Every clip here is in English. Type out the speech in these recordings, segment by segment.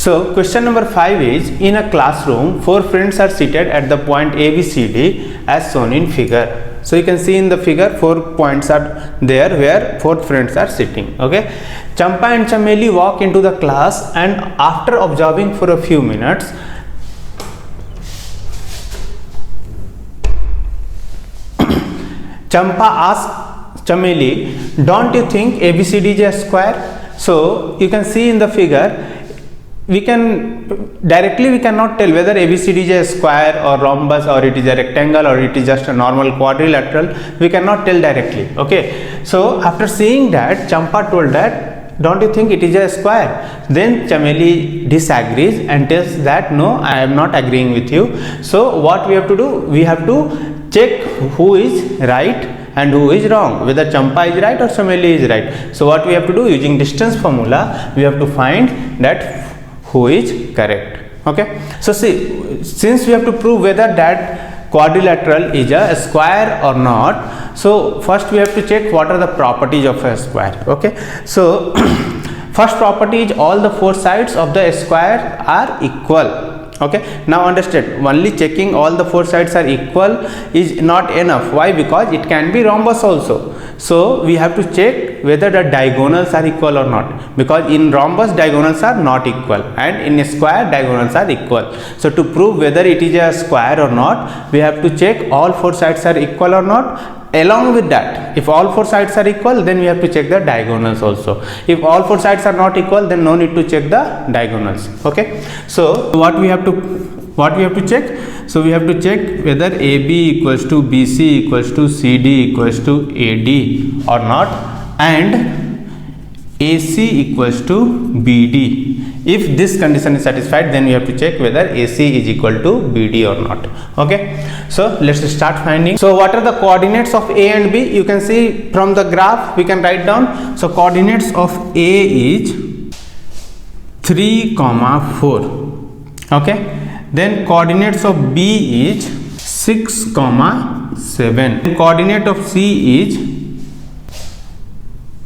So question number 5 is, in a classroom 4 friends are seated at the point A, B, C, D as shown in figure. So you can see in the figure 4 points are there where 4 friends are sitting. Okay, Champa and Chameli walk into the class, and after observing for a few minutes, Champa asks Chameli, don't you think ABCD is a square? So you can see in the figure, we cannot tell whether ABCD is a square or rhombus, or it is a rectangle, or it is just a normal quadrilateral. We cannot tell directly. Okay, so after seeing that, Champa told that, don't you think it is a square? Then Chameli disagrees and tells that no, I am not agreeing with you. So what we have to do? We have to check who is right and who is wrong, whether Champa is right or Chameli is right. So what we have to do, using distance formula, we have to find that who is correct. Okay, so see, since we have to prove whether that quadrilateral is a square or not, so first we have to check what are the properties of a square. Okay, so first property is all the 4 sides of the square are equal. Okay, now understand, only checking all the 4 sides are equal is not enough. Why? Because it can be rhombus also. So we have to check whether the diagonals are equal or not, because in rhombus diagonals are not equal and in a square diagonals are equal. So to prove whether it is a square or not, we have to check all 4 sides are equal or not. Along with that, if all 4 sides are equal, then we have to check the diagonals also. If all 4 sides are not equal, then no need to check the diagonals. Okay, so what we have to check? So we have to check whether AB equals to BC equals to CD equals to AD or not, and AC equals to BD. If this condition is satisfied, then we have to check whether AC is equal to BD or not. Okay, so let's start finding. So what are the coordinates of A and B? You can see from the graph, we can write down. So coordinates of A is 3, 4. Okay, then coordinates of B is 6, 7. Coordinate of C is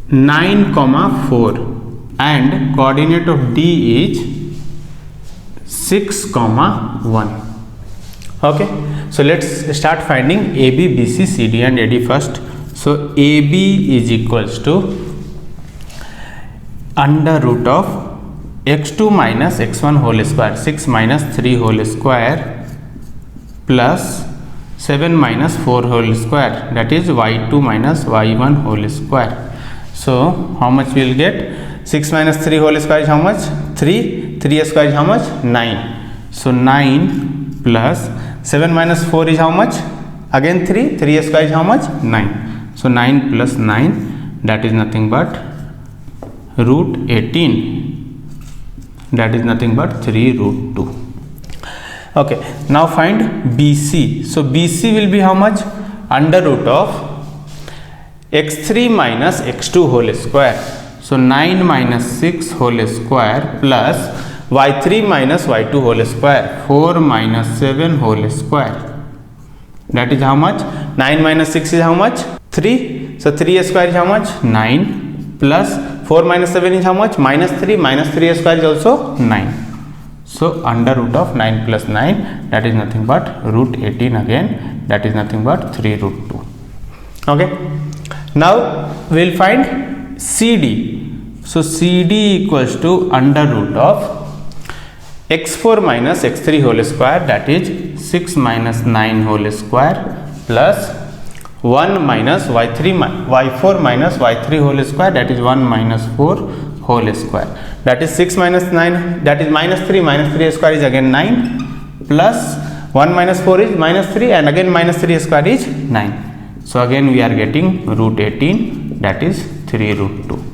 9, 4, and coordinate of D is 6, 1. Okay, so let's start finding AB, BC, CD and AD first. So AB is equals to under root of x2 minus x1 whole square, 6 minus 3 whole square plus 7 minus 4 whole square, that is y2 minus y1 whole square. So how much we will get? 6 minus 3 whole square is how much? 3. 3 square is how much? 9. So 9 plus 7 minus 4 is how much? Again 3. 3 square is how much? 9. So 9 plus 9, that is nothing but root 18. That is nothing but 3 root 2. Okay, now find BC. So BC will be how much? Under root of x3 minus x2 whole square. So 9 minus 6 whole square plus y3 minus y2 whole square, 4 minus 7 whole square. That is how much? 9 minus 6 is how much? 3. So 3 square is how much? 9 plus 4 minus 7 is how much? Minus 3. Minus 3 square is also 9. So under root of 9 plus 9, that is nothing but root 18 again, that is nothing but 3 root 2. Okay. Now we will find CD. So CD equals to under root of x4 minus x3 whole square, that is 6 minus 9 whole square plus 1 minus y4 minus y3 whole square, that is 1 minus 4 whole square. That is 6 minus 9, that is minus 3 square is again 9 plus 1 minus 4 is minus 3 and again minus 3 square is 9. So again we are getting root 18, that is 3 root 2.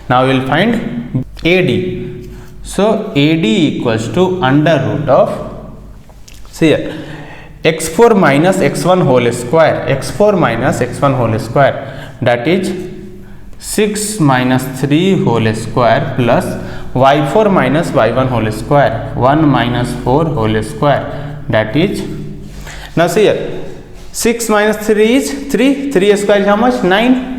Now we will find AD. So AD equals to under root of, see here, x4 minus x1 whole square, x4 minus x1 whole square, that is 6 minus 3 whole square plus y4 minus y1 whole square, 1 minus 4 whole square, that is, now see here, 6 minus 3 is 3, 3 square is how much? 9.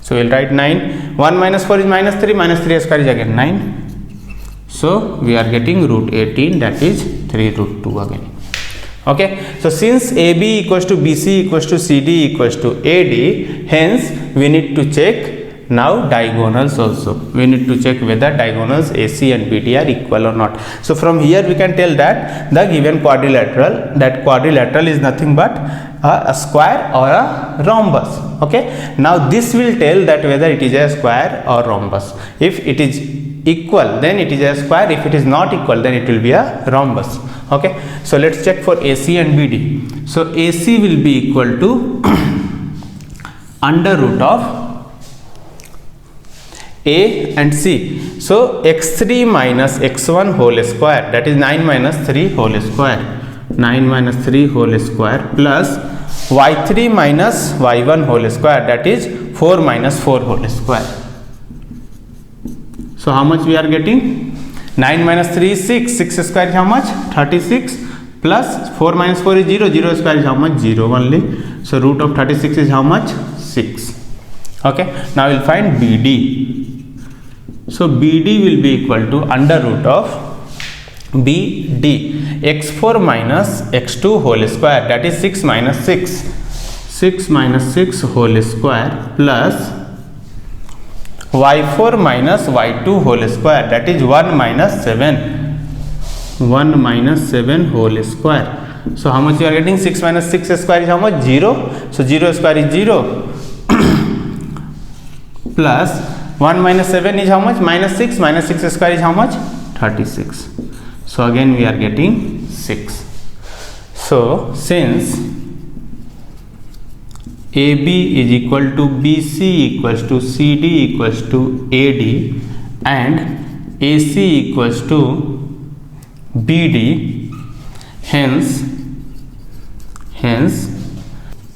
So we will write 9, 1 minus 4 is minus 3 square is again 9 So we are getting root 18, that is 3 root 2 again. Okay, so since AB equals to BC equals to CD equals to AD, hence we need to check now diagonals also. We need to check whether diagonals AC and BD are equal or not. So from here we can tell that the given quadrilateral, that quadrilateral is nothing but a square or a rhombus. Okay, now this will tell that whether it is a square or rhombus. If it is equal, then it is a square. If it is not equal, then it will be a rhombus. Okay, so let's check for AC and BD. So AC will be equal to under root of A and C. So x3 minus x1 whole square, that is 9 minus 3 whole square, 9 minus 3 whole square plus y3 minus y1 whole square, that is 4 minus 4 whole square. So how much we are getting? 9 minus 3 is 6, 6 square is how much? 36 plus 4 minus 4 is 0, 0 square is how much? 0 only. So root of 36 is how much? 6. Okay, now we'll find BD. So BD will be equal to under root of BD, x4 minus x2 whole square, that is 6 minus 6, 6 minus 6 whole square plus y4 minus y2 whole square, that is 1 minus 7, 1 minus 7 whole square. So how much you are getting? 6 minus 6 square is how much? 0. So 0 square is 0 plus 1 minus 7 is how much? Minus 6, minus 6 square is how much? 36. So again we are getting 6. So since AB is equal to BC equals to CD equals to AD and AC equals to BD, hence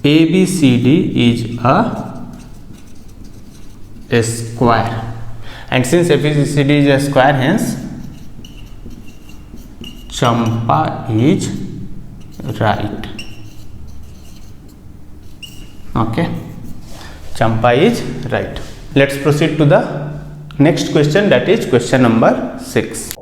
ABCD is a square, and since ABCD is a square, hence Champa is right. Okay, Champa is right. Let's proceed to the next question, that is question number 6.